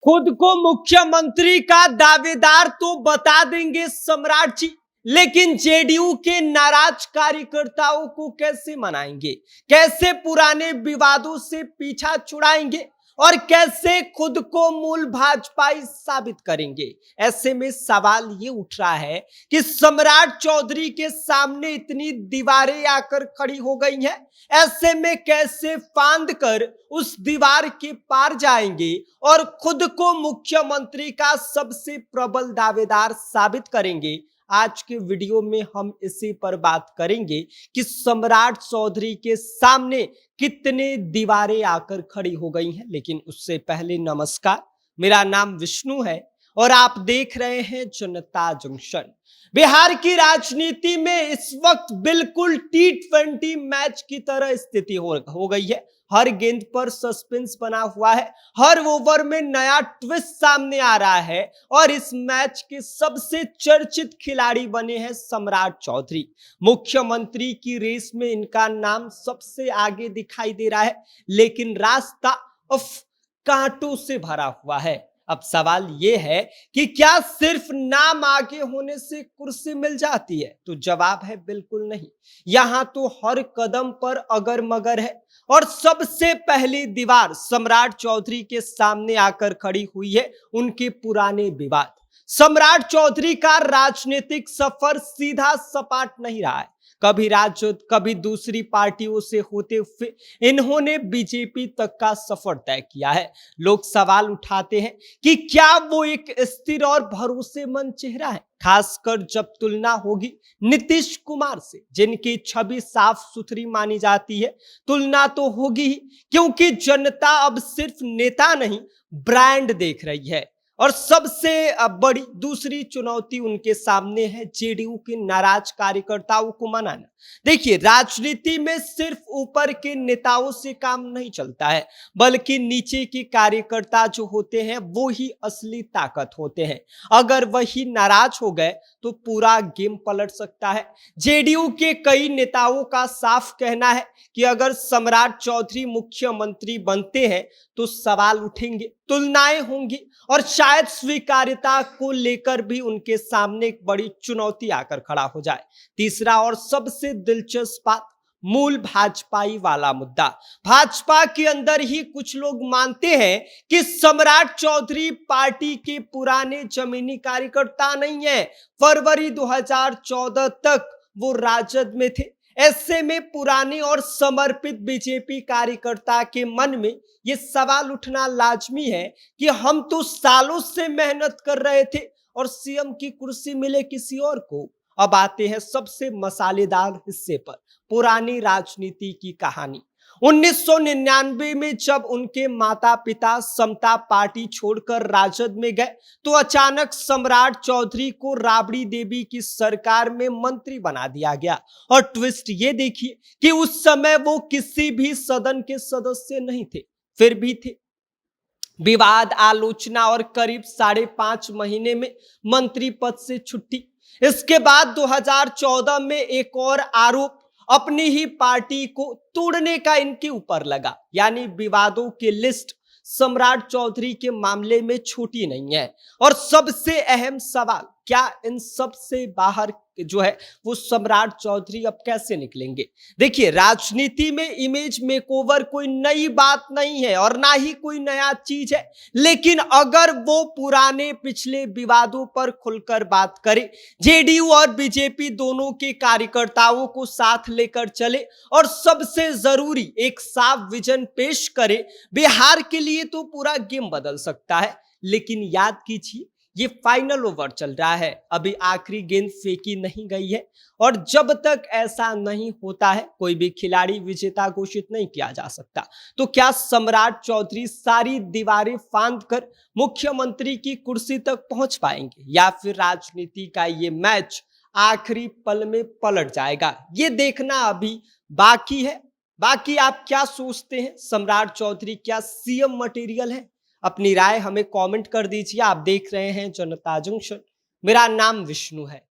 खुद को मुख्यमंत्री का दावेदार तो बता देंगे सम्राट जी, लेकिन जेडीयू के नाराज कार्यकर्ताओं को कैसे मनाएंगे, कैसे पुराने विवादों से पीछा छुड़ाएंगे और कैसे खुद को मूल भाजपाई साबित करेंगे। ऐसे में सवाल ये उठ रहा है कि सम्राट चौधरी के सामने इतनी दीवारें आकर खड़ी हो गई हैं। ऐसे में कैसे फांद कर उस दीवार के पार जाएंगे और खुद को मुख्यमंत्री का सबसे प्रबल दावेदार साबित करेंगे। आज के वीडियो में हम इसी पर बात करेंगे कि सम्राट चौधरी के सामने कितने दीवारें आकर खड़ी हो गई हैं। लेकिन उससे पहले नमस्कार, मेरा नाम विष्णु है और आप देख रहे हैं जनता जंक्शन। बिहार की राजनीति में इस वक्त बिल्कुल T20 मैच की तरह स्थिति हो गई है। हर गेंद पर सस्पेंस बना हुआ है, हर ओवर में नया ट्विस्ट सामने आ रहा है और इस मैच के सबसे चर्चित खिलाड़ी बने हैं सम्राट चौधरी। मुख्यमंत्री की रेस में इनका नाम सबसे आगे दिखाई दे रहा है, लेकिन रास्ता कांटों से भरा हुआ है। अब सवाल यह है कि क्या सिर्फ नाम आगे होने से कुर्सी मिल जाती है? तो जवाब है बिल्कुल नहीं। यहां तो हर कदम पर अगर मगर है और सबसे पहली दीवार सम्राट चौधरी के सामने आकर खड़ी हुई है उनके पुराने विवाद। सम्राट चौधरी का राजनीतिक सफर सीधा सपाट नहीं रहा है। कभी राजद, कभी दूसरी पार्टियों से होते हुए इन्होंने बीजेपी तक का सफर तय किया है। लोग सवाल उठाते हैं कि क्या वो एक स्थिर और भरोसेमंद चेहरा है, खासकर जब तुलना होगी नीतीश कुमार से, जिनकी छवि साफ सुथरी मानी जाती है। तुलना तो होगी ही, क्योंकि जनता अब सिर्फ नेता नहीं ब्रांड देख रही है। और सबसे बड़ी दूसरी चुनौती उनके सामने है जेडीयू के नाराज कार्यकर्ताओं को मनाना। देखिए, राजनीति में सिर्फ ऊपर के नेताओं से काम नहीं चलता है, बल्कि नीचे के कार्यकर्ता जो होते हैं वो ही असली ताकत होते हैं। अगर वही नाराज हो गए तो पूरा गेम पलट सकता है। जेडीयू के कई नेताओं का साफ कहना है कि अगर सम्राट चौधरी मुख्यमंत्री बनते हैं तो सवाल उठेंगे, तुलनाएं होंगी और शायद स्वीकार्यता को लेकर भी उनके सामने एक बड़ी चुनौती आकर खड़ा हो जाए। तीसरा और सबसे दिलचस्प बात, मूल भाजपाई वाला मुद्दा। भाजपा के अंदर ही कुछ लोग मानते हैं कि सम्राट चौधरी पार्टी के पुराने जमीनी कार्यकर्ता नहीं है। फरवरी 2014 तक वो राजद में थे। ऐसे में पुराने और समर्पित बीजेपी कार्यकर्ता के मन में यह सवाल उठना लाजमी है कि हम तो सालों से मेहनत कर रहे थे और सीएम की कुर्सी मिले किसी और को। अब आते हैं सबसे मसालेदार हिस्से पर, पुरानी राजनीति की कहानी। 1999 में जब उनके माता पिता समता पार्टी छोड़कर राजद में गए तो अचानक सम्राट चौधरी को राबड़ी देवी की सरकार में मंत्री बना दिया गया। और ट्विस्ट ये देखिए कि उस समय वो किसी भी सदन के सदस्य नहीं थे, फिर भी थे। विवाद, आलोचना और करीब 5.5 महीने में मंत्री पद से छुट्टी। इसके बाद 2014 में एक और आरोप अपनी ही पार्टी को तोड़ने का इनके ऊपर लगा। यानी विवादों की लिस्ट सम्राट चौधरी के मामले में छोटी नहीं है। और सबसे अहम सवाल, क्या इन सब से बाहर जो है वो सम्राट चौधरी अब कैसे निकलेंगे? देखिए, राजनीति में इमेज मेकओवर कोई नई बात नहीं है और ना ही कोई नया चीज है, लेकिन अगर वो पुराने पिछले विवादों पर खुलकर बात करे, जेडीयू और बीजेपी दोनों के कार्यकर्ताओं को साथ लेकर चले और सबसे जरूरी एक साफ विजन पेश करे, बिहार के लिए तो पूरा गेम बदल सकता है। लेकिन याद कीजिए, ये फाइनल ओवर चल रहा है, अभी आखिरी गेंद फेंकी नहीं गई है और जब तक ऐसा नहीं होता है कोई भी खिलाड़ी विजेता घोषित नहीं किया जा सकता। तो क्या सम्राट चौधरी सारी दीवारें फांद कर मुख्यमंत्री की कुर्सी तक पहुंच पाएंगे या फिर राजनीति का ये मैच आखिरी पल में पलट जाएगा? ये देखना अभी बाकी है। बाकी आप क्या सोचते हैं, सम्राट चौधरी क्या सीएम मटेरियल है? अपनी राय हमें कमेंट कर दीजिए। आप देख रहे हैं जनता जंक्शन, मेरा नाम विष्णु है।